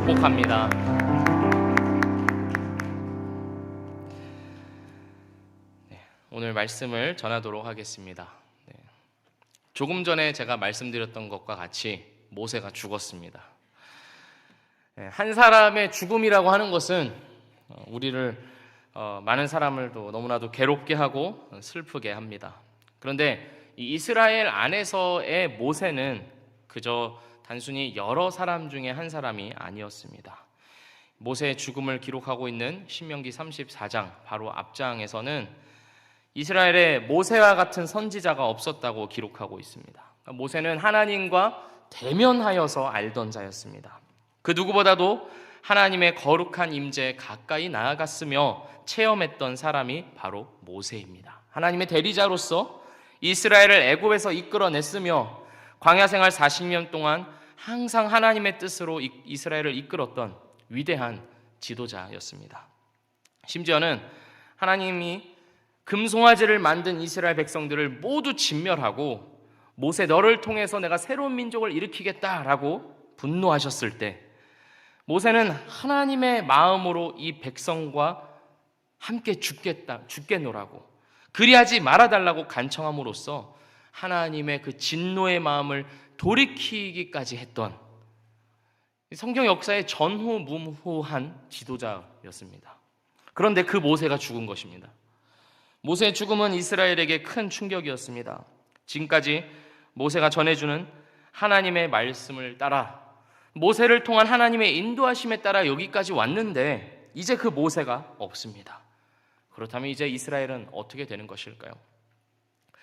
축복합니다. 오늘 말씀을 전하도록 하겠습니다. 조금 전에 제가 말씀드렸던 것과 같이 모세가 죽었습니다. 한 사람의 죽음이라고 하는 것은 우리를 많은 사람을도 너무나도 괴롭게 하고 슬프게 합니다. 그런데 이 이스라엘 안에서의 모세는 그저 단순히 여러 사람 중에 한 사람이 아니었습니다. 모세의 죽음을 기록하고 있는 신명기 34장 바로 앞장에서는 이스라엘에 모세와 같은 선지자가 없었다고 기록하고 있습니다. 모세는 하나님과 대면하여서 알던 자였습니다. 그 누구보다도 하나님의 거룩한 임재에 가까이 나아갔으며 체험했던 사람이 바로 모세입니다. 하나님의 대리자로서 이스라엘을 애굽에서 이끌어냈으며 광야 생활 40년 동안 항상 하나님의 뜻으로 이스라엘을 이끌었던 위대한 지도자였습니다. 심지어는 하나님이 금송아지를 만든 이스라엘 백성들을 모두 진멸하고 모세 너를 통해서 내가 새로운 민족을 일으키겠다라고 분노하셨을 때 모세는 하나님의 마음으로 이 백성과 함께 죽겠노라고 그리하지 말아달라고 간청함으로써 하나님의 그 진노의 마음을 돌이키기까지 했던 성경 역사의 전후무후한 지도자였습니다. 그런데 그 모세가 죽은 것입니다. 모세의 죽음은 이스라엘에게 큰 충격이었습니다. 지금까지 모세가 전해주는 하나님의 말씀을 따라 모세를 통한 하나님의 인도하심에 따라 여기까지 왔는데 이제 그 모세가 없습니다. 그렇다면 이제 이스라엘은 어떻게 되는 것일까요?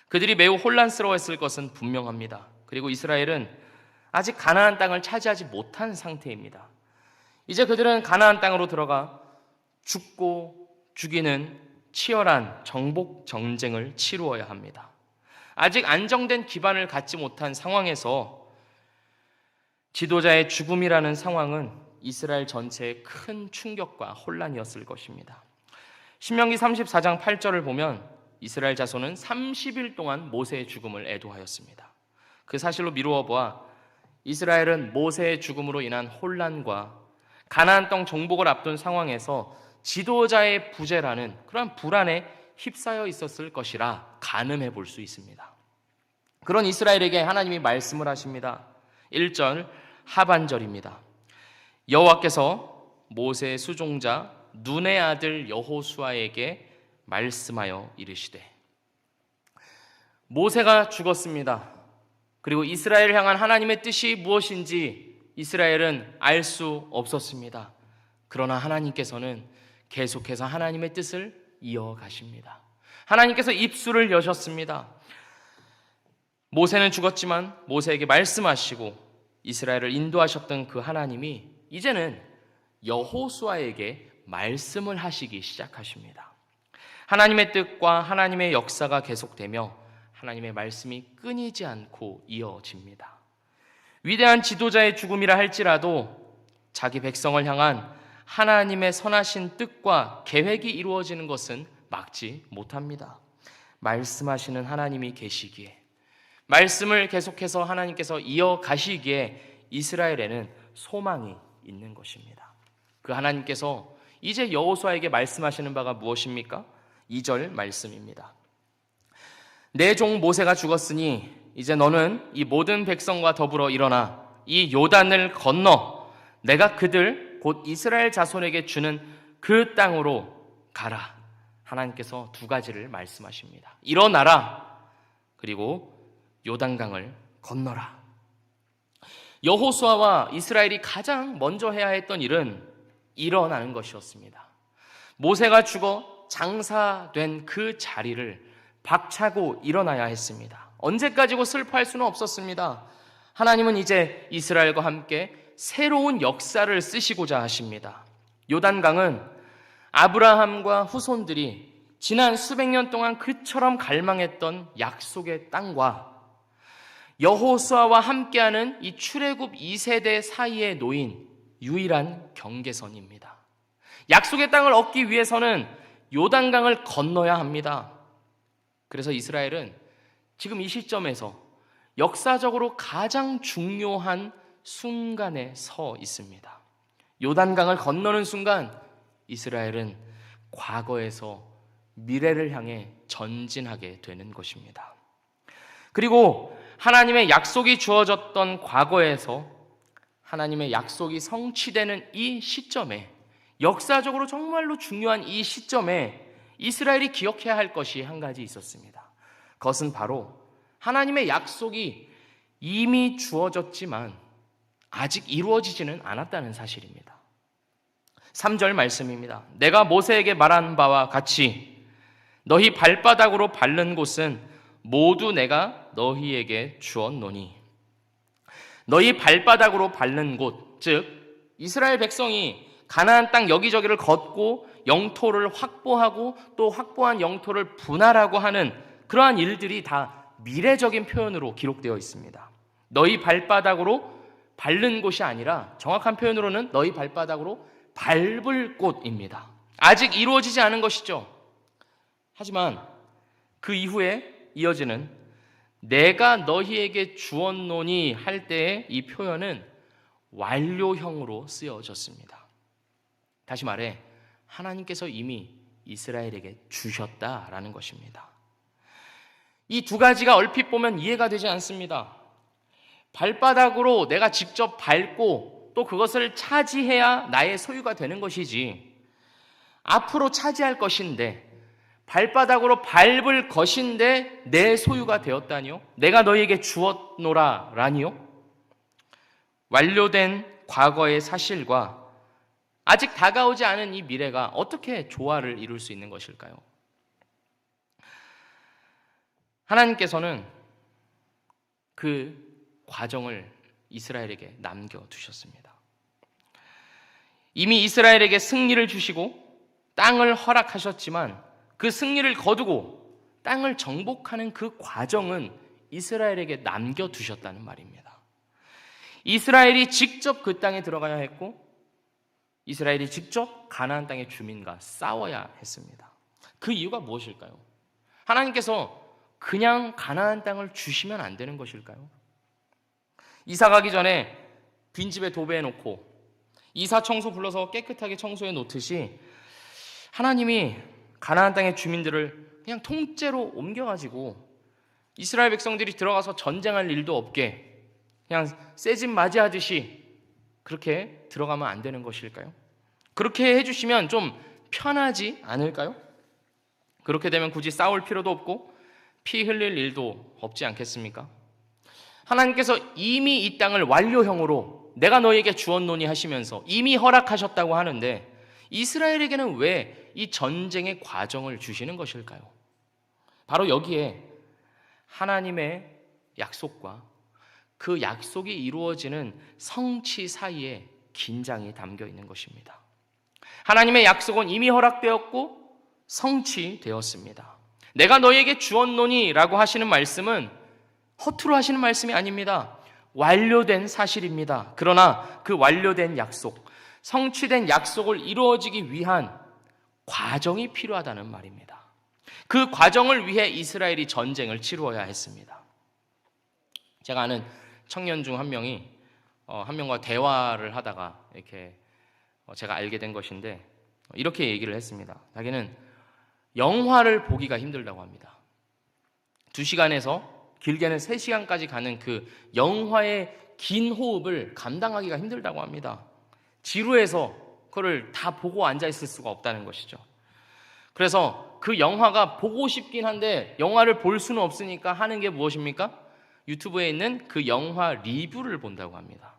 그들이 매우 혼란스러워했을 것은 분명합니다. 그리고 이스라엘은 아직 가나안 땅을 차지하지 못한 상태입니다. 이제 그들은 가나안 땅으로 들어가 죽고 죽이는 치열한 정복 전쟁을 치루어야 합니다. 아직 안정된 기반을 갖지 못한 상황에서 지도자의 죽음이라는 상황은 이스라엘 전체에 큰 충격과 혼란이었을 것입니다. 신명기 34장 8절을 보면 이스라엘 자손은 30일 동안 모세의 죽음을 애도하였습니다. 그 사실로 미루어 보아 이스라엘은 모세의 죽음으로 인한 혼란과 가나안 땅 정복을 앞둔 상황에서 지도자의 부재라는 그런 불안에 휩싸여 있었을 것이라 가늠해 볼 수 있습니다. 그런 이스라엘에게 하나님이 말씀을 하십니다. 1절 하반절입니다. 여호와께서 모세의 수종자 눈의 아들 여호수아에게 말씀하여 이르시되. 모세가 죽었습니다. 그리고 이스라엘을 향한 하나님의 뜻이 무엇인지 이스라엘은 알 수 없었습니다. 그러나 하나님께서는 계속해서 하나님의 뜻을 이어가십니다. 하나님께서 입술을 여셨습니다. 모세는 죽었지만 모세에게 말씀하시고 이스라엘을 인도하셨던 그 하나님이 이제는 여호수아에게 말씀을 하시기 시작하십니다. 하나님의 뜻과 하나님의 역사가 계속되며 하나님의 말씀이 끊이지 않고 이어집니다. 위대한 지도자의 죽음이라 할지라도 자기 백성을 향한 하나님의 선하신 뜻과 계획이 이루어지는 것은 막지 못합니다. 말씀하시는 하나님이 계시기에, 말씀을 계속해서 하나님께서 이어가시기에 이스라엘에는 소망이 있는 것입니다. 그 하나님께서 이제 여호수아에게 말씀하시는 바가 무엇입니까? 2절 말씀입니다. 내 종 모세가 죽었으니 이제 너는 이 모든 백성과 더불어 일어나 이 요단을 건너 내가 그들 곧 이스라엘 자손에게 주는 그 땅으로 가라. 하나님께서 두 가지를 말씀하십니다. 일어나라. 그리고 요단강을 건너라. 여호수아와 이스라엘이 가장 먼저 해야 했던 일은 일어나는 것이었습니다. 모세가 죽어 장사된 그 자리를 박차고 일어나야 했습니다. 언제까지고 슬퍼할 수는 없었습니다. 하나님은 이제 이스라엘과 함께 새로운 역사를 쓰시고자 하십니다. 요단강은 아브라함과 후손들이 지난 수백 년 동안 그처럼 갈망했던 약속의 땅과 여호수아와 함께하는 이 출애굽 2세대 사이에 놓인 유일한 경계선입니다. 약속의 땅을 얻기 위해서는 요단강을 건너야 합니다. 그래서 이스라엘은 지금 이 시점에서 역사적으로 가장 중요한 순간에 서 있습니다. 요단강을 건너는 순간 이스라엘은 과거에서 미래를 향해 전진하게 되는 것입니다. 그리고 하나님의 약속이 주어졌던 과거에서 하나님의 약속이 성취되는 이 시점에, 역사적으로 정말로 중요한 이 시점에 이스라엘이 기억해야 할 것이 한 가지 있었습니다. 그것은 바로 하나님의 약속이 이미 주어졌지만 아직 이루어지지는 않았다는 사실입니다. 3절 말씀입니다. 내가 모세에게 말한 바와 같이 너희 발바닥으로 밟는 곳은 모두 내가 너희에게 주었노니. 너희 발바닥으로 밟는 곳, 즉 이스라엘 백성이 가나안 땅 여기저기를 걷고 영토를 확보하고 또 확보한 영토를 분할하고 하는 그러한 일들이 다 미래적인 표현으로 기록되어 있습니다. 너희 발바닥으로 밟는 곳이 아니라 정확한 표현으로는 너희 발바닥으로 밟을 곳입니다. 아직 이루어지지 않은 것이죠. 하지만 그 이후에 이어지는 내가 너희에게 주었노니 할 때의 이 표현은 완료형으로 쓰여졌습니다. 다시 말해 하나님께서 이미 이스라엘에게 주셨다라는 것입니다. 이 두 가지가 얼핏 보면 이해가 되지 않습니다. 발바닥으로 내가 직접 밟고 또 그것을 차지해야 나의 소유가 되는 것이지, 앞으로 차지할 것인데 발바닥으로 밟을 것인데 내 소유가 되었다니요? 내가 너희에게 주었노라 라니요? 완료된 과거의 사실과 아직 다가오지 않은 이 미래가 어떻게 조화를 이룰 수 있는 것일까요? 하나님께서는 그 과정을 이스라엘에게 남겨두셨습니다. 이미 이스라엘에게 승리를 주시고 땅을 허락하셨지만 그 승리를 거두고 땅을 정복하는 그 과정은 이스라엘에게 남겨두셨다는 말입니다. 이스라엘이 직접 그 땅에 들어가야 했고 이스라엘이 직접 가나안 땅의 주민과 싸워야 했습니다. 그 이유가 무엇일까요? 하나님께서 그냥 가나안 땅을 주시면 안 되는 것일까요? 이사 가기 전에 빈집에 도배해 놓고 이사 청소 불러서 깨끗하게 청소해 놓듯이 하나님이 가나안 땅의 주민들을 그냥 통째로 옮겨가지고 이스라엘 백성들이 들어가서 전쟁할 일도 없게 그냥 새집 맞이하듯이 그렇게 들어가면 안 되는 것일까요? 그렇게 해주시면 좀 편하지 않을까요? 그렇게 되면 굳이 싸울 필요도 없고 피 흘릴 일도 없지 않겠습니까? 하나님께서 이미 이 땅을 완료형으로 내가 너희에게 주었노니 하시면서 이미 허락하셨다고 하는데 이스라엘에게는 왜 이 전쟁의 과정을 주시는 것일까요? 바로 여기에 하나님의 약속과 그 약속이 이루어지는 성취 사이에 긴장이 담겨 있는 것입니다. 하나님의 약속은 이미 허락되었고 성취되었습니다. 내가 너희에게 주었노니 라고 하시는 말씀은 허투루 하시는 말씀이 아닙니다. 완료된 사실입니다. 그러나 그 완료된 약속, 성취된 약속을 이루어지기 위한 과정이 필요하다는 말입니다. 그 과정을 위해 이스라엘이 전쟁을 치루어야 했습니다. 제가 아는 청년 중 한 명이 한 명과 대화를 하다가 이렇게 제가 알게 된 것인데 이렇게 얘기를 했습니다. 자기는 영화를 보기가 힘들다고 합니다. 2시간에서 길게는 3시간까지 가는 그 영화의 긴 호흡을 감당하기가 힘들다고 합니다. 지루해서 그걸 다 보고 앉아있을 수가 없다는 것이죠. 그래서 그 영화가 보고 싶긴 한데 영화를 볼 수는 없으니까 하는 게 무엇입니까? 유튜브에 있는 그 영화 리뷰를 본다고 합니다.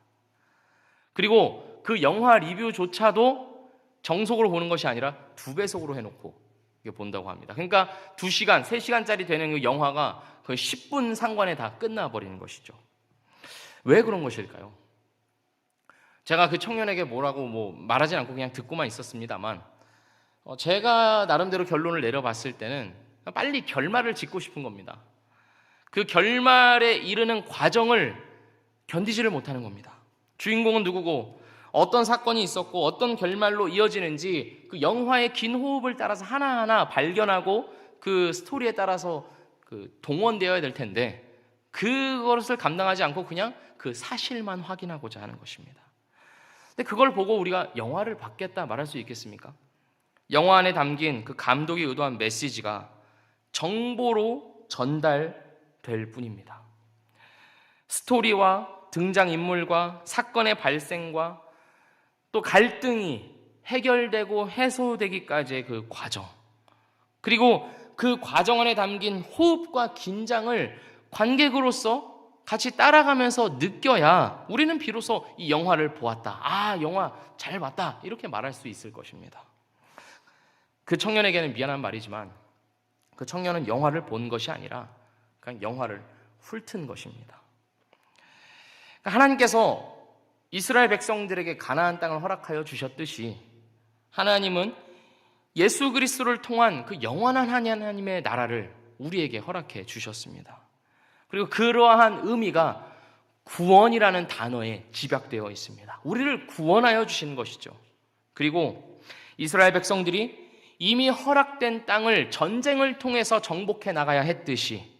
그리고 그 영화 리뷰조차도 정속으로 보는 것이 아니라 2배속으로 해놓고 본다고 합니다. 그러니까 2시간, 3시간짜리 되는 그 영화가 거의 10분 상관에 다 끝나버리는 것이죠. 왜 그런 것일까요? 제가 그 청년에게 뭐라고 말하진 않고 그냥 듣고만 있었습니다만 제가 나름대로 결론을 내려봤을 때는 빨리 결말을 짓고 싶은 겁니다. 그 결말에 이르는 과정을 견디지를 못하는 겁니다. 주인공은 누구고 어떤 사건이 있었고 어떤 결말로 이어지는지 그 영화의 긴 호흡을 따라서 하나하나 발견하고 그 스토리에 따라서 그 동원되어야 될 텐데 그것을 감당하지 않고 그냥 그 사실만 확인하고자 하는 것입니다. 근데 그걸 보고 우리가 영화를 받겠다 말할 수 있겠습니까? 영화 안에 담긴 그 감독이 의도한 메시지가 정보로 전달될 뿐입니다. 스토리와 등장인물과 사건의 발생과 또 갈등이 해결되고 해소되기까지의 그 과정, 그리고 그 과정 안에 담긴 호흡과 긴장을 관객으로서 같이 따라가면서 느껴야 우리는 비로소 이 영화를 보았다, 아, 영화 잘 봤다, 이렇게 말할 수 있을 것입니다. 그 청년에게는 미안한 말이지만 그 청년은 영화를 본 것이 아니라 그냥 영화를 훑은 것입니다. 하나님께서 이스라엘 백성들에게 가나안 땅을 허락하여 주셨듯이 하나님은 예수 그리스도를 통한 그 영원한 하나님의 나라를 우리에게 허락해 주셨습니다. 그리고 그러한 의미가 구원이라는 단어에 집약되어 있습니다. 우리를 구원하여 주신 것이죠. 그리고 이스라엘 백성들이 이미 허락된 땅을 전쟁을 통해서 정복해 나가야 했듯이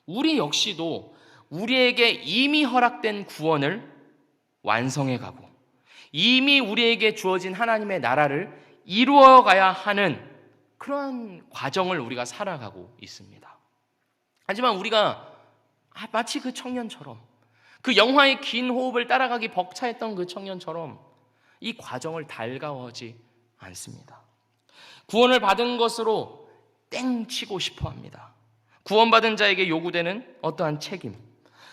우리 역시도 우리에게 이미 허락된 구원을 완성해 가고 이미 우리에게 주어진 하나님의 나라를 이루어가야 하는 그러한 과정을 우리가 살아가고 있습니다. 하지만 우리가 마치 그 청년처럼, 그 영화의 긴 호흡을 따라가기 벅차했던 그 청년처럼 이 과정을 달가워하지 않습니다. 구원을 받은 것으로 땡치고 싶어 합니다. 구원받은 자에게 요구되는 어떠한 책임,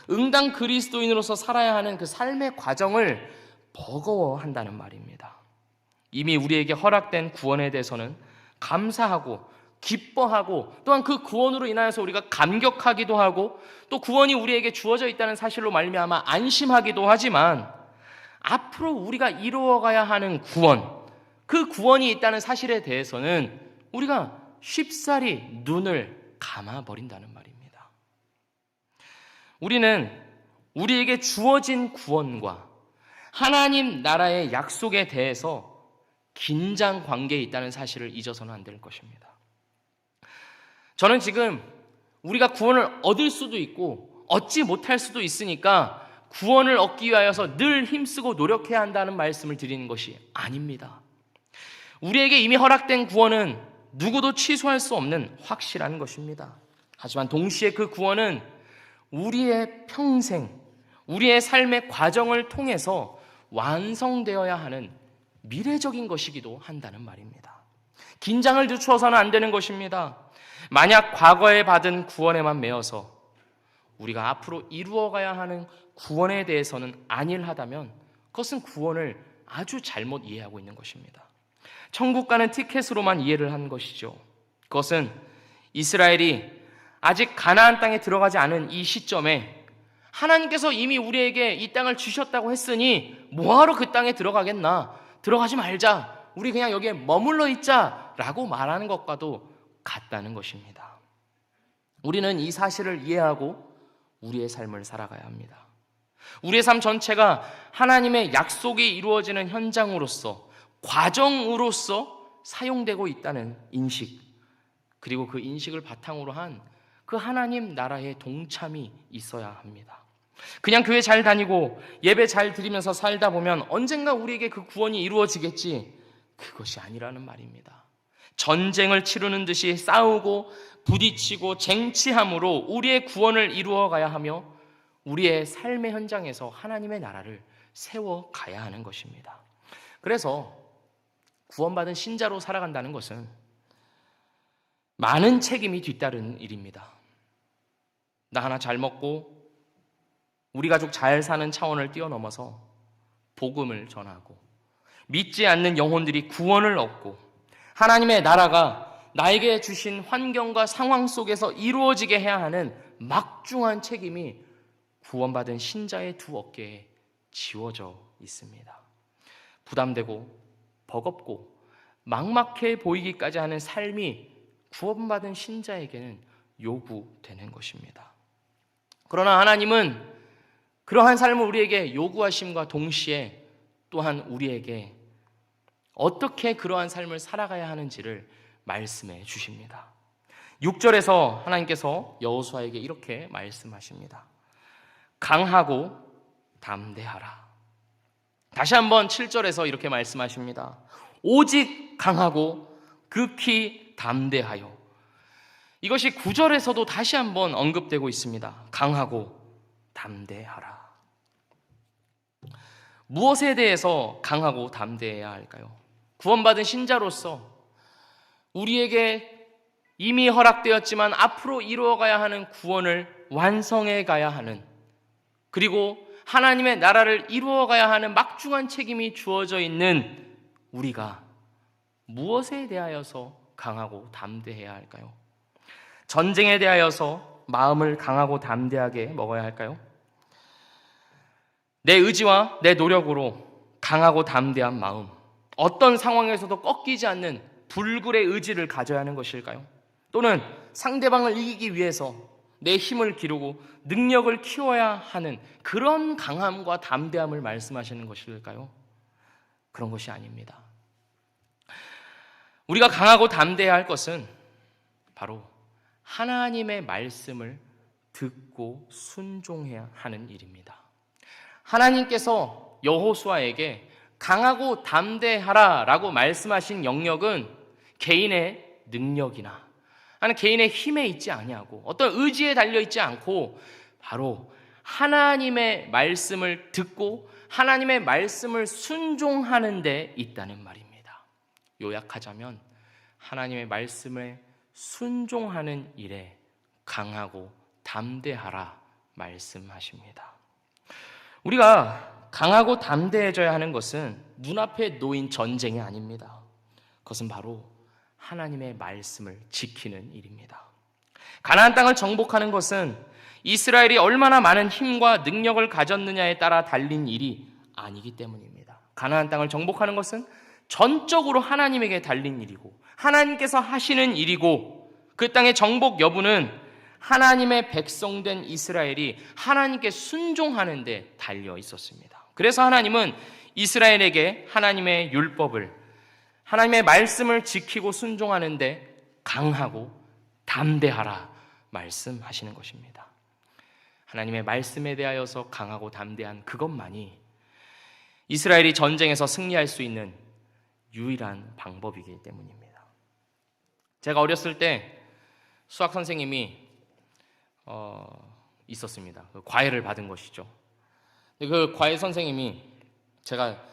응당 그리스도인으로서 살아야 하는 그 삶의 과정을 버거워한다는 말입니다. 이미 우리에게 허락된 구원에 대해서는 감사하고 기뻐하고 또한 그 구원으로 인하여서 우리가 감격하기도 하고 또 구원이 우리에게 주어져 있다는 사실로 말미암아 안심하기도 하지만 앞으로 우리가 이루어가야 하는 구원, 그 구원이 있다는 사실에 대해서는 우리가 쉽사리 눈을 감아버린다는 말입니다. 우리는 우리에게 주어진 구원과 하나님 나라의 약속에 대해서 긴장 관계에 있다는 사실을 잊어서는 안 될 것입니다. 저는 지금 우리가 구원을 얻을 수도 있고 얻지 못할 수도 있으니까 구원을 얻기 위하여서 늘 힘쓰고 노력해야 한다는 말씀을 드리는 것이 아닙니다. 우리에게 이미 허락된 구원은 누구도 취소할 수 없는 확실한 것입니다. 하지만 동시에 그 구원은 우리의 평생, 우리의 삶의 과정을 통해서 완성되어야 하는 미래적인 것이기도 한다는 말입니다. 긴장을 늦추어서는 안 되는 것입니다. 만약 과거에 받은 구원에만 매여서 우리가 앞으로 이루어가야 하는 구원에 대해서는 안일하다면 그것은 구원을 아주 잘못 이해하고 있는 것입니다. 천국 가는 티켓으로만 이해를 한 것이죠. 그것은 이스라엘이 아직 가나안 땅에 들어가지 않은 이 시점에 하나님께서 이미 우리에게 이 땅을 주셨다고 했으니 뭐하러 그 땅에 들어가겠나, 들어가지 말자, 우리 그냥 여기에 머물러 있자 라고 말하는 것과도 같다는 것입니다. 우리는 이 사실을 이해하고 우리의 삶을 살아가야 합니다. 우리의 삶 전체가 하나님의 약속이 이루어지는 현장으로서, 과정으로서 사용되고 있다는 인식, 그리고 그 인식을 바탕으로 한 그 하나님 나라의 동참이 있어야 합니다. 그냥 교회 잘 다니고 예배 잘 드리면서 살다 보면 언젠가 우리에게 그 구원이 이루어지겠지, 그것이 아니라는 말입니다. 전쟁을 치르는 듯이 싸우고 부딪히고 쟁취함으로 우리의 구원을 이루어가야 하며 우리의 삶의 현장에서 하나님의 나라를 세워가야 하는 것입니다. 그래서 구원받은 신자로 살아간다는 것은 많은 책임이 뒤따르는 일입니다. 나 하나 잘 먹고 우리 가족 잘 사는 차원을 뛰어넘어서 복음을 전하고 믿지 않는 영혼들이 구원을 얻고 하나님의 나라가 나에게 주신 환경과 상황 속에서 이루어지게 해야 하는 막중한 책임이 구원받은 신자의 두 어깨에 지워져 있습니다. 부담되고 버겁고 막막해 보이기까지 하는 삶이 구원받은 신자에게는 요구되는 것입니다. 그러나 하나님은 그러한 삶을 우리에게 요구하심과 동시에 또한 우리에게 어떻게 그러한 삶을 살아가야 하는지를 말씀해 주십니다. 6절에서 하나님께서 여호수아에게 이렇게 말씀하십니다. 강하고 담대하라. 다시 한번 7절에서 이렇게 말씀하십니다. 오직 강하고 극히 담대하여. 이것이 9절에서도 다시 한번 언급되고 있습니다. 강하고 담대하라. 무엇에 대해서 강하고 담대해야 할까요? 구원받은 신자로서 우리에게 이미 허락되었지만 앞으로 이루어가야 하는 구원을 완성해 가야 하는, 그리고 하나님의 나라를 이루어가야 하는 막중한 책임이 주어져 있는 우리가 무엇에 대하여서 강하고 담대해야 할까요? 전쟁에 대하여서 마음을 강하고 담대하게 먹어야 할까요? 내 의지와 내 노력으로 강하고 담대한 마음, 어떤 상황에서도 꺾이지 않는 불굴의 의지를 가져야 하는 것일까요? 또는 상대방을 이기기 위해서 내 힘을 기르고 능력을 키워야 하는 그런 강함과 담대함을 말씀하시는 것일까요? 그런 것이 아닙니다. 우리가 강하고 담대해야 할 것은 바로 하나님의 말씀을 듣고 순종해야 하는 일입니다. 하나님께서 여호수아에게 강하고 담대하라 라고 말씀하신 영역은 개인의 능력이나 하는 개인의 힘에 있지 아니하고 어떤 의지에 달려있지 않고 바로 하나님의 말씀을 듣고 하나님의 말씀을 순종하는 데 있다는 말입니다. 요약하자면 하나님의 말씀에 순종하는 일에 강하고 담대하라 말씀하십니다. 우리가 강하고 담대해져야 하는 것은 눈앞에 놓인 전쟁이 아닙니다. 그것은 바로 하나님의 말씀을 지키는 일입니다. 가나안 땅을 정복하는 것은 이스라엘이 얼마나 많은 힘과 능력을 가졌느냐에 따라 달린 일이 아니기 때문입니다. 가나안 땅을 정복하는 것은 전적으로 하나님에게 달린 일이고 하나님께서 하시는 일이고 그 땅의 정복 여부는 하나님의 백성된 이스라엘이 하나님께 순종하는 데 달려 있었습니다. 그래서 하나님은 이스라엘에게 하나님의 율법을, 하나님의 말씀을 지키고 순종하는 데 강하고 담대하라 말씀하시는 것입니다. 하나님의 말씀에 대하여서 강하고 담대한 그것만이 이스라엘이 전쟁에서 승리할 수 있는 유일한 방법이기 때문입니다. 제가 어렸을 때 수학 선생님이 있었습니다. 과외를 받은 것이죠. 그 과외 선생님이 제가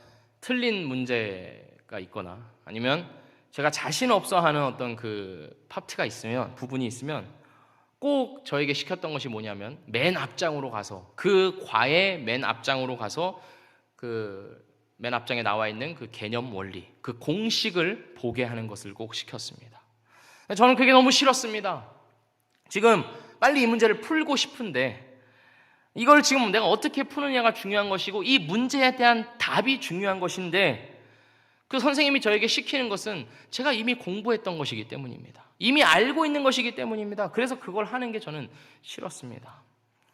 틀린 문제가 있거나 아니면 제가 자신 없어 하는 어떤 그 파트가 있으면, 부분이 있으면 꼭 저에게 시켰던 것이 뭐냐면 맨 앞장으로 가서 그 과외 맨 앞장으로 가서 그 맨 앞장에 나와 있는 그 개념 원리, 그 공식을 보게 하는 것을 꼭 시켰습니다. 저는 그게 너무 싫었습니다. 지금 빨리 이 문제를 풀고 싶은데 이걸 지금 내가 어떻게 푸느냐가 중요한 것이고 이 문제에 대한 답이 중요한 것인데 그 선생님이 저에게 시키는 것은 제가 이미 공부했던 것이기 때문입니다. 이미 알고 있는 것이기 때문입니다. 그래서 그걸 하는 게 저는 싫었습니다.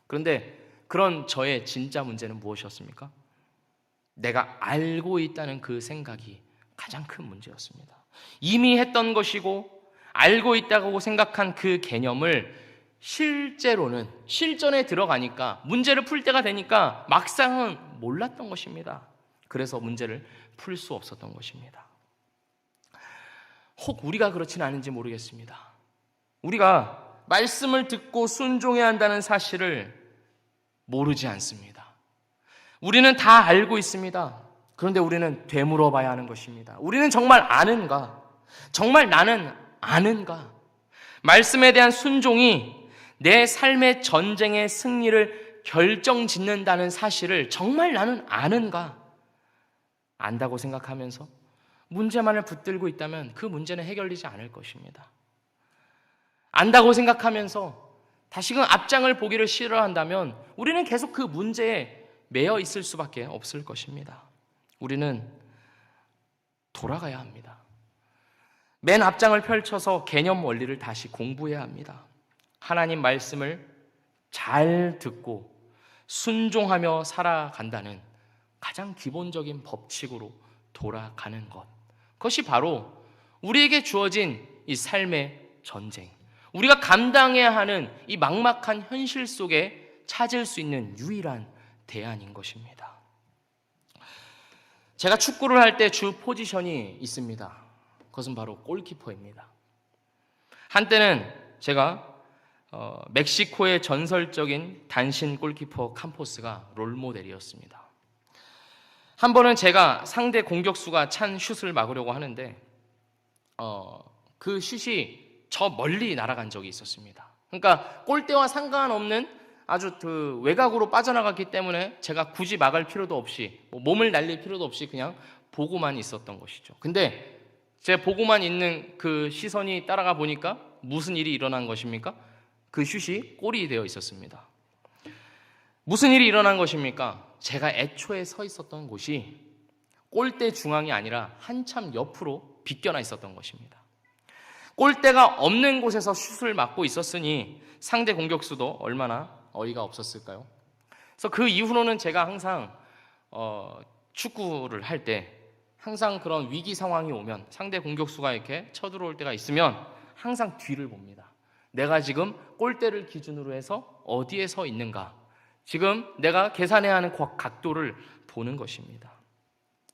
그런데 그런 저의 진짜 문제는 무엇이었습니까? 내가 알고 있다는 그 생각이 가장 큰 문제였습니다. 이미 했던 것이고 알고 있다고 생각한 그 개념을 실제로는 실전에 들어가니까 문제를 풀 때가 되니까 막상은 몰랐던 것입니다. 그래서 문제를 풀 수 없었던 것입니다. 혹 우리가 그렇지는 않은지 모르겠습니다. 우리가 말씀을 듣고 순종해야 한다는 사실을 모르지 않습니다. 우리는 다 알고 있습니다. 그런데 우리는 되물어 봐야 하는 것입니다. 우리는 정말 아는가? 정말 나는 아는가? 말씀에 대한 순종이 내 삶의 전쟁의 승리를 결정짓는다는 사실을 정말 나는 아는가? 안다고 생각하면서 문제만을 붙들고 있다면 그 문제는 해결되지 않을 것입니다. 안다고 생각하면서 다시금 앞장을 보기를 싫어한다면 우리는 계속 그 문제에 매여 있을 수밖에 없을 것입니다. 우리는 돌아가야 합니다. 맨 앞장을 펼쳐서 개념 원리를 다시 공부해야 합니다. 하나님 말씀을 잘 듣고 순종하며 살아간다는 가장 기본적인 법칙으로 돌아가는 것. 그것이 바로 우리에게 주어진 이 삶의 전쟁, 우리가 감당해야 하는 이 막막한 현실 속에 찾을 수 있는 유일한 대안인 것입니다. 제가 축구를 할 때 주 포지션이 있습니다. 그것은 바로 골키퍼입니다. 한때는 제가 멕시코의 전설적인 단신 골키퍼 캄포스가 롤모델이었습니다. 한 번은 제가 상대 공격수가 찬 슛을 막으려고 하는데 그 슛이 저 멀리 날아간 적이 있었습니다. 그러니까 골대와 상관없는 아주 그 외곽으로 빠져나갔기 때문에 제가 굳이 막을 필요도 없이 몸을 날릴 필요도 없이 그냥 보고만 있었던 것이죠. 근데 제가 보고만 있는 그 시선이 따라가 보니까 무슨 일이 일어난 것입니까? 그 슛이 골이 되어 있었습니다. 무슨 일이 일어난 것입니까? 제가 애초에 서 있었던 곳이 골대 중앙이 아니라 한참 옆으로 비껴나 있었던 것입니다. 골대가 없는 곳에서 슛을 맞고 있었으니 상대 공격수도 얼마나 어이가 없었을까요? 그래서 그 이후로는 제가 항상 축구를 할 때 항상 그런 위기 상황이 오면 상대 공격수가 이렇게 쳐들어올 때가 있으면 항상 뒤를 봅니다. 내가 지금 골대를 기준으로 해서 어디에 서 있는가, 지금 내가 계산해야 하는 각도를 보는 것입니다.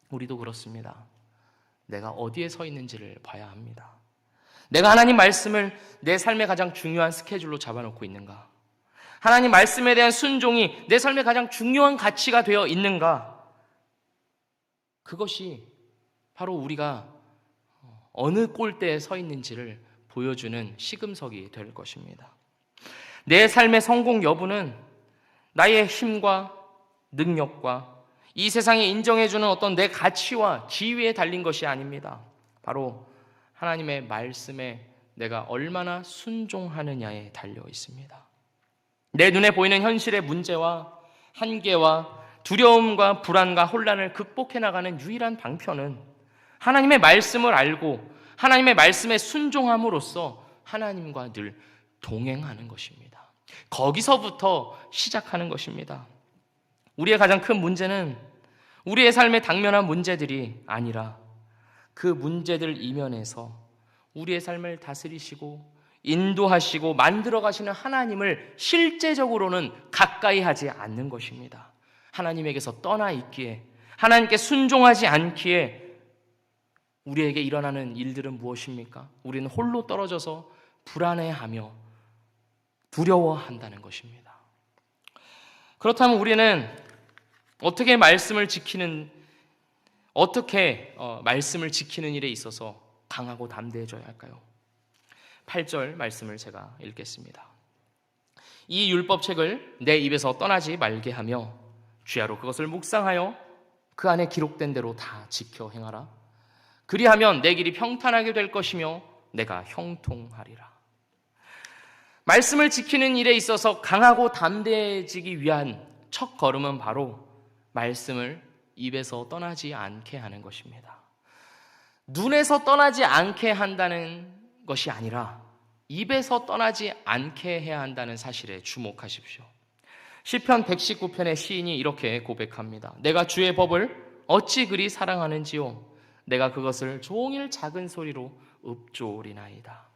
우리도 그렇습니다. 내가 어디에 서 있는지를 봐야 합니다. 내가 하나님 말씀을 내 삶의 가장 중요한 스케줄로 잡아놓고 있는가? 하나님 말씀에 대한 순종이 내 삶의 가장 중요한 가치가 되어 있는가? 그것이 바로 우리가 어느 골대에 서 있는지를 보여주는 시금석이 될 것입니다. 내 삶의 성공 여부는 나의 힘과 능력과 이 세상이 인정해주는 어떤 내 가치와 지위에 달린 것이 아닙니다. 바로 하나님의 말씀에 내가 얼마나 순종하느냐에 달려 있습니다. 내 눈에 보이는 현실의 문제와 한계와 두려움과 불안과 혼란을 극복해 나가는 유일한 방편은 하나님의 말씀을 알고 하나님의 말씀에 순종함으로써 하나님과 늘 동행하는 것입니다. 거기서부터 시작하는 것입니다. 우리의 가장 큰 문제는 우리의 삶의 당면한 문제들이 아니라 그 문제들 이면에서 우리의 삶을 다스리시고 인도하시고 만들어 가시는 하나님을 실제적으로는 가까이 하지 않는 것입니다. 하나님에게서 떠나 있기에, 하나님께 순종하지 않기에 우리에게 일어나는 일들은 무엇입니까? 우리는 홀로 떨어져서 불안해하며 두려워한다는 것입니다. 그렇다면 우리는 어떻게 말씀을 지키는 일에 있어서 강하고 담대해져야 할까요? 8절 말씀을 제가 읽겠습니다. 이 율법책을 내 입에서 떠나지 말게 하며 주야로 그것을 묵상하여 그 안에 기록된 대로 다 지켜 행하라. 그리하면 내 길이 평탄하게 될 것이며 내가 형통하리라. 말씀을 지키는 일에 있어서 강하고 담대해지기 위한 첫 걸음은 바로 말씀을 입에서 떠나지 않게 하는 것입니다. 눈에서 떠나지 않게 한다는 것이 아니라 입에서 떠나지 않게 해야 한다는 사실에 주목하십시오. 시편 119편의 시인이 이렇게 고백합니다. 내가 주의 법을 어찌 그리 사랑하는지요. 내가 그것을 종일 작은 소리로 읊조리나이다.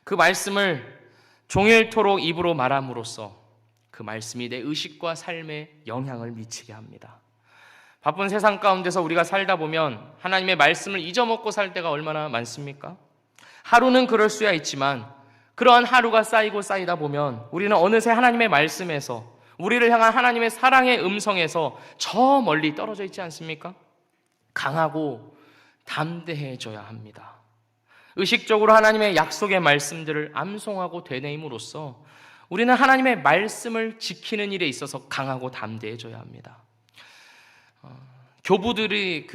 그 말씀을 종일토록 입으로 말함으로써 그 말씀이 내 의식과 삶에 영향을 미치게 합니다. 바쁜 세상 가운데서 우리가 살다 보면 하나님의 말씀을 잊어먹고 살 때가 얼마나 많습니까? 하루는 그럴 수야 있지만 그러한 하루가 쌓이고 쌓이다 보면 우리는 어느새 하나님의 말씀에서, 우리를 향한 하나님의 사랑의 음성에서 저 멀리 떨어져 있지 않습니까? 강하고 담대해져야 합니다. 의식적으로 하나님의 약속의 말씀들을 암송하고 되뇌임으로써 우리는 하나님의 말씀을 지키는 일에 있어서 강하고 담대해져야 합니다. 교부들이,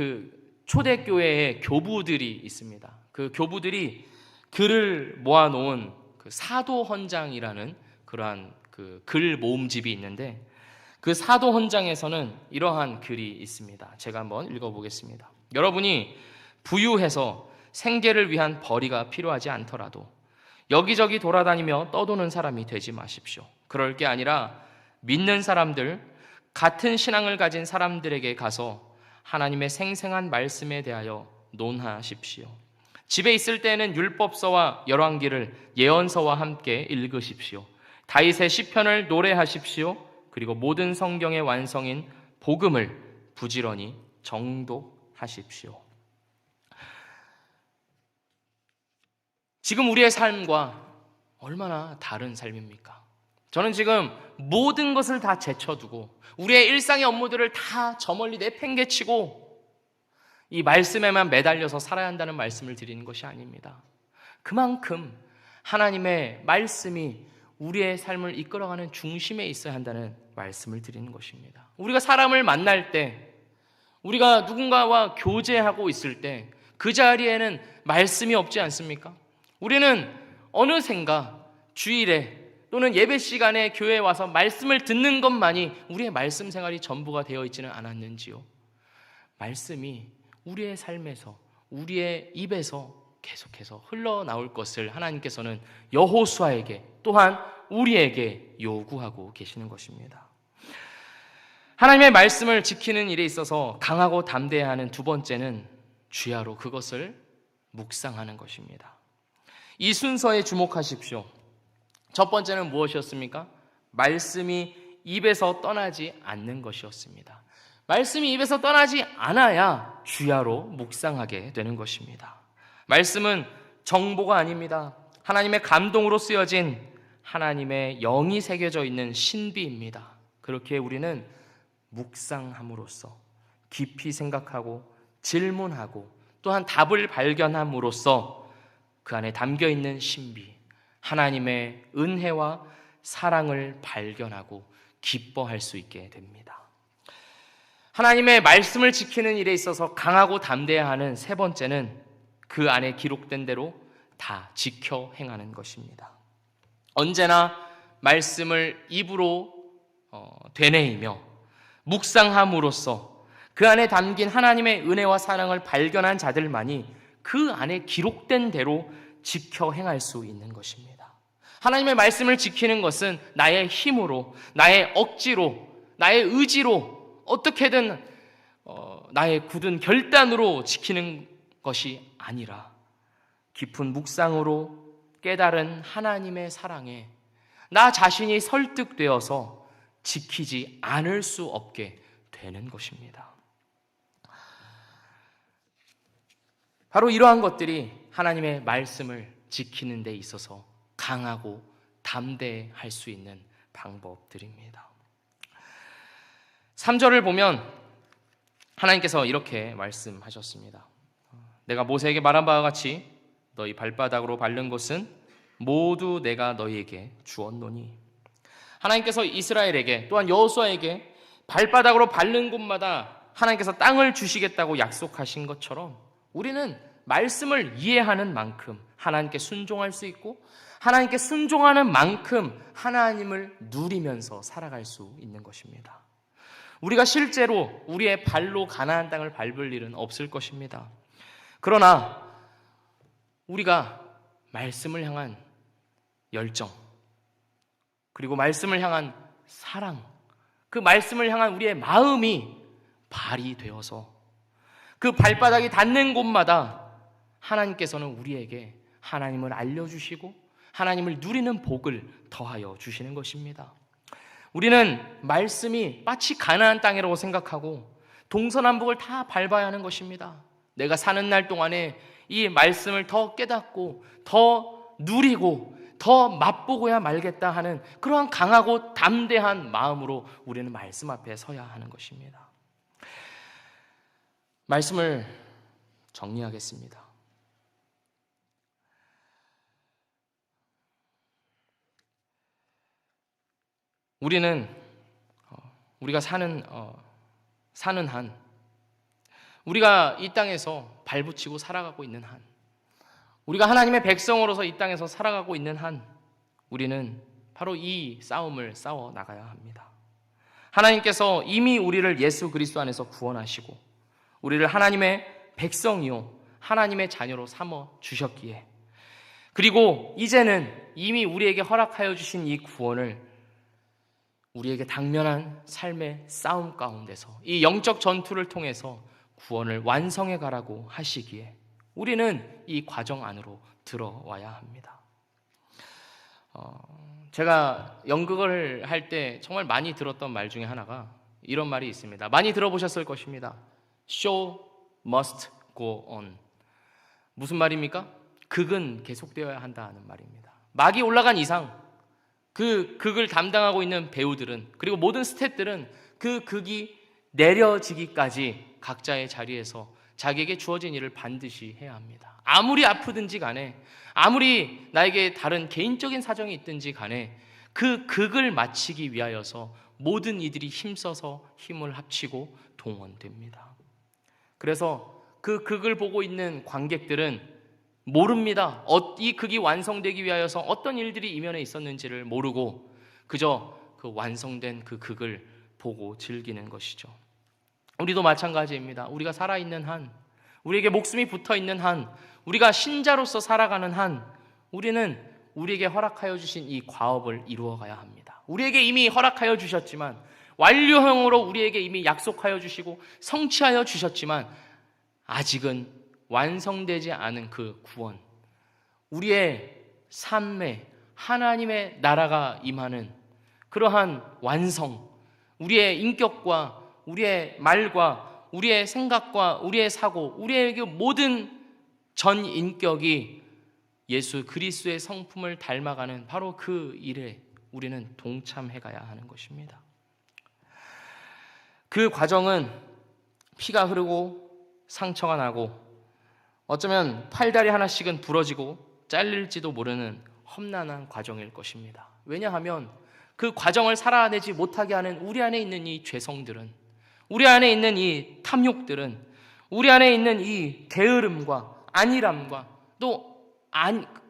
초대교회에 교부들이 있습니다. 그 교부들이 글을 모아놓은 그 사도헌장이라는 그러한 그 글 모음집이 있는데 그 사도헌장에서는 이러한 글이 있습니다. 제가 한번 읽어보겠습니다. 여러분이 부유해서 생계를 위한 벌이가 필요하지 않더라도 여기저기 돌아다니며 떠도는 사람이 되지 마십시오. 그럴 게 아니라 믿는 사람들, 같은 신앙을 가진 사람들에게 가서 하나님의 생생한 말씀에 대하여 논하십시오. 집에 있을 때에는 율법서와 열왕기를 예언서와 함께 읽으십시오. 다윗의 시편을 노래하십시오. 그리고 모든 성경의 완성인 복음을 부지런히 정독하십시오. 하십시오. 지금 우리의 삶과 얼마나 다른 삶입니까? 저는 지금 모든 것을 다 제쳐두고 우리의 일상의 업무들을 다 저 멀리 내팽개치고 이 말씀에만 매달려서 살아야 한다는 말씀을 드리는 것이 아닙니다. 그만큼 하나님의 말씀이 우리의 삶을 이끌어가는 중심에 있어야 한다는 말씀을 드리는 것입니다. 우리가 사람을 만날 때, 우리가 누군가와 교제하고 있을 때 그 자리에는 말씀이 없지 않습니까? 우리는 어느샌가 주일에 또는 예배 시간에 교회에 와서 말씀을 듣는 것만이 우리의 말씀 생활이 전부가 되어 있지는 않았는지요? 말씀이 우리의 삶에서, 우리의 입에서 계속해서 흘러나올 것을 하나님께서는 여호수아에게 또한 우리에게 요구하고 계시는 것입니다. 하나님의 말씀을 지키는 일에 있어서 강하고 담대해야 하는 두 번째는 주야로 그것을 묵상하는 것입니다. 이 순서에 주목하십시오. 첫 번째는 무엇이었습니까? 말씀이 입에서 떠나지 않는 것이었습니다. 말씀이 입에서 떠나지 않아야 주야로 묵상하게 되는 것입니다. 말씀은 정보가 아닙니다. 하나님의 감동으로 쓰여진 하나님의 영이 새겨져 있는 신비입니다. 그렇게 우리는 묵상함으로써 깊이 생각하고 질문하고 또한 답을 발견함으로써 그 안에 담겨있는 신비, 하나님의 은혜와 사랑을 발견하고 기뻐할 수 있게 됩니다. 하나님의 말씀을 지키는 일에 있어서 강하고 담대해야 하는 세 번째는 그 안에 기록된 대로 다 지켜 행하는 것입니다. 언제나 말씀을 입으로 되뇌이며 묵상함으로써 그 안에 담긴 하나님의 은혜와 사랑을 발견한 자들만이 그 안에 기록된 대로 지켜 행할 수 있는 것입니다. 하나님의 말씀을 지키는 것은 나의 힘으로, 나의 억지로, 나의 의지로 어떻게든 나의 굳은 결단으로 지키는 것이 아니라 깊은 묵상으로 깨달은 하나님의 사랑에 나 자신이 설득되어서 지키지 않을 수 없게 되는 것입니다. 바로 이러한 것들이 하나님의 말씀을 지키는 데 있어서 강하고 담대할 수 있는 방법들입니다. 3절을 보면 하나님께서 이렇게 말씀하셨습니다. 내가 모세에게 말한 바와 같이 너희 발바닥으로 밟는 곳은 모두 내가 너희에게 주었노니. 하나님께서 이스라엘에게 또한 여호수아에게 발바닥으로 밟는 곳마다 하나님께서 땅을 주시겠다고 약속하신 것처럼 우리는 말씀을 이해하는 만큼 하나님께 순종할 수 있고 하나님께 순종하는 만큼 하나님을 누리면서 살아갈 수 있는 것입니다. 우리가 실제로 우리의 발로 가나안 땅을 밟을 일은 없을 것입니다. 그러나 우리가 말씀을 향한 열정, 그리고 말씀을 향한 사랑, 그 말씀을 향한 우리의 마음이 발휘되어서 그 발바닥이 닿는 곳마다 하나님께서는 우리에게 하나님을 알려주시고 하나님을 누리는 복을 더하여 주시는 것입니다. 우리는 말씀이 마치 가나안 땅이라고 생각하고 동서남북을 다 밟아야 하는 것입니다. 내가 사는 날 동안에 이 말씀을 더 깨닫고 더 누리고 더 맛보고야 말겠다 하는 그러한 강하고 담대한 마음으로 우리는 말씀 앞에 서야 하는 것입니다. 말씀을 정리하겠습니다. 우리는 우리가 사는 한, 우리가 이 땅에서 발붙이고 살아가고 있는 한, 우리가 하나님의 백성으로서 이 땅에서 살아가고 있는 한, 우리는 바로 이 싸움을 싸워 나가야 합니다. 하나님께서 이미 우리를 예수 그리스도 안에서 구원하시고 우리를 하나님의 백성이요 하나님의 자녀로 삼어 주셨기에, 그리고 이제는 이미 우리에게 허락하여 주신 이 구원을 우리에게 당면한 삶의 싸움 가운데서 이 영적 전투를 통해서 구원을 완성해 가라고 하시기에 우리는 이 과정 안으로 들어와야 합니다. 제가 연극을 할 때 정말 많이 들었던 말 중에 하나가 이런 말이 있습니다. 많이 들어보셨을 것입니다. Show must go on. 무슨 말입니까? 극은 계속되어야 한다는 말입니다. 막이 올라간 이상 그 극을 담당하고 있는 배우들은, 그리고 모든 스태프들은 그 극이 내려지기까지 각자의 자리에서 자기에게 주어진 일을 반드시 해야 합니다. 아무리 아프든지 간에, 아무리 나에게 다른 개인적인 사정이 있든지 간에 그 극을 마치기 위하여서 모든 이들이 힘써서 힘을 합치고 동원됩니다. 그래서 그 극을 보고 있는 관객들은 모릅니다. 이 극이 완성되기 위하여서 어떤 일들이 이면에 있었는지를 모르고 그저 그 완성된 그 극을 보고 즐기는 것이죠. 우리도 마찬가지입니다. 우리가 살아있는 한, 우리에게 목숨이 붙어있는 한, 우리가 신자로서 살아가는 한, 우리는 우리에게 허락하여 주신 이 과업을 이루어가야 합니다. 우리에게 이미 허락하여 주셨지만, 완료형으로 우리에게 이미 약속하여 주시고 성취하여 주셨지만 아직은 완성되지 않은 그 구원, 우리의 삶에 하나님의 나라가 임하는 그러한 완성, 우리의 인격과 우리의 말과 우리의 생각과 우리의 사고, 우리의 그 모든 전 인격이 예수 그리스도의 성품을 닮아가는 바로 그 일에 우리는 동참해 가야 하는 것입니다. 그 과정은 피가 흐르고 상처가 나고 어쩌면 팔다리 하나씩은 부러지고 잘릴지도 모르는 험난한 과정일 것입니다. 왜냐하면 그 과정을 살아내지 못하게 하는 우리 안에 있는 이 죄성들은, 우리 안에 있는 이 탐욕들은, 우리 안에 있는 이 게으름과 안일함과 또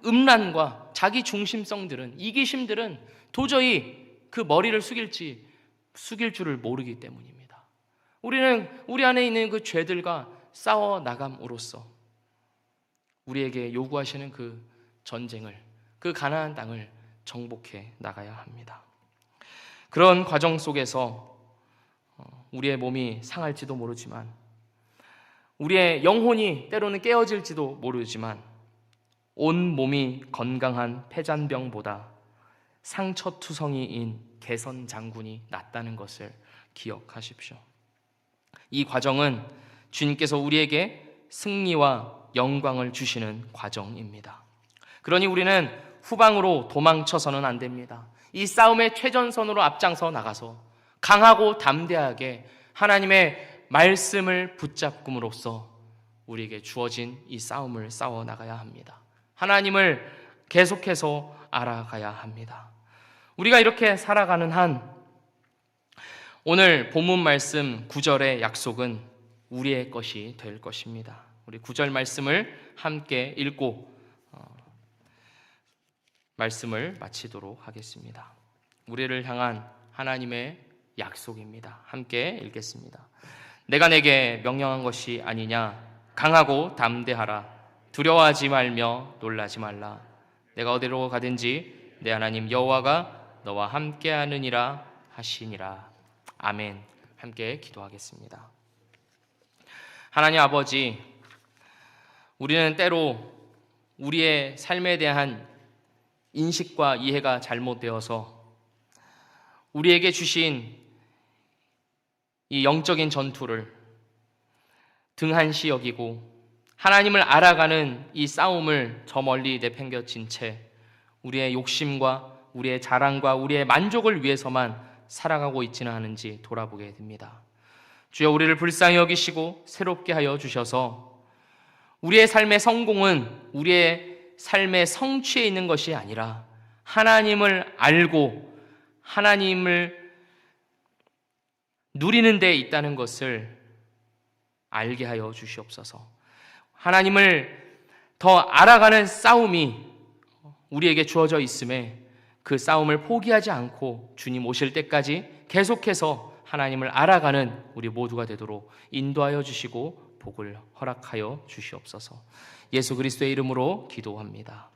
음란과 자기 중심성들은, 이기심들은 도저히 그 머리를 숙일 줄을 모르기 때문입니다. 우리는 우리 안에 있는 그 죄들과 싸워 나감으로써 우리에게 요구하시는 그 전쟁을, 그 가나안 땅을 정복해 나가야 합니다. 그런 과정 속에서 우리의 몸이 상할지도 모르지만, 우리의 영혼이 때로는 깨어질지도 모르지만, 온 몸이 건강한 패잔병보다 상처투성이인 개선장군이 낫다는 것을 기억하십시오. 이 과정은 주님께서 우리에게 승리와 영광을 주시는 과정입니다. 그러니 우리는 후방으로 도망쳐서는 안 됩니다. 이 싸움의 최전선으로 앞장서 나가서 강하고 담대하게 하나님의 말씀을 붙잡음으로써 우리에게 주어진 이 싸움을 싸워 나가야 합니다. 하나님을 계속해서 알아가야 합니다. 우리가 이렇게 살아가는 한, 오늘 본문 말씀 9절의 약속은 우리의 것이 될 것입니다. 우리 9절 말씀을 함께 읽고 말씀을 마치도록 하겠습니다. 우리를 향한 하나님의 약속입니다. 함께 읽겠습니다. 내가 내게 명령한 것이 아니냐? 강하고 담대하라. 두려워하지 말며 놀라지 말라. 내가 어디로 가든지 내 하나님 여호와가 너와 함께하느니라 하시니라. 아멘. 함께 기도하겠습니다. 하나님 아버지, 우리는 때로 우리의 삶에 대한 인식과 이해가 잘못되어서 우리에게 주신 이 영적인 전투를 등한시 여기고 하나님을 알아가는 이 싸움을 저 멀리 내팽겨친 채 우리의 욕심과 우리의 자랑과 우리의 만족을 위해서만 살아가고 있지는 않은지 돌아보게 됩니다. 주여, 우리를 불쌍히 여기시고 새롭게 하여 주셔서 우리의 삶의 성공은 우리의 삶의 성취에 있는 것이 아니라 하나님을 알고 하나님을 누리는 데 있다는 것을 알게 하여 주시옵소서. 하나님을 더 알아가는 싸움이 우리에게 주어져 있음에 그 싸움을 포기하지 않고 주님 오실 때까지 계속해서 하나님을 알아가는 우리 모두가 되도록 인도하여 주시고 복을 허락하여 주시옵소서. 예수 그리스도의 이름으로 기도합니다.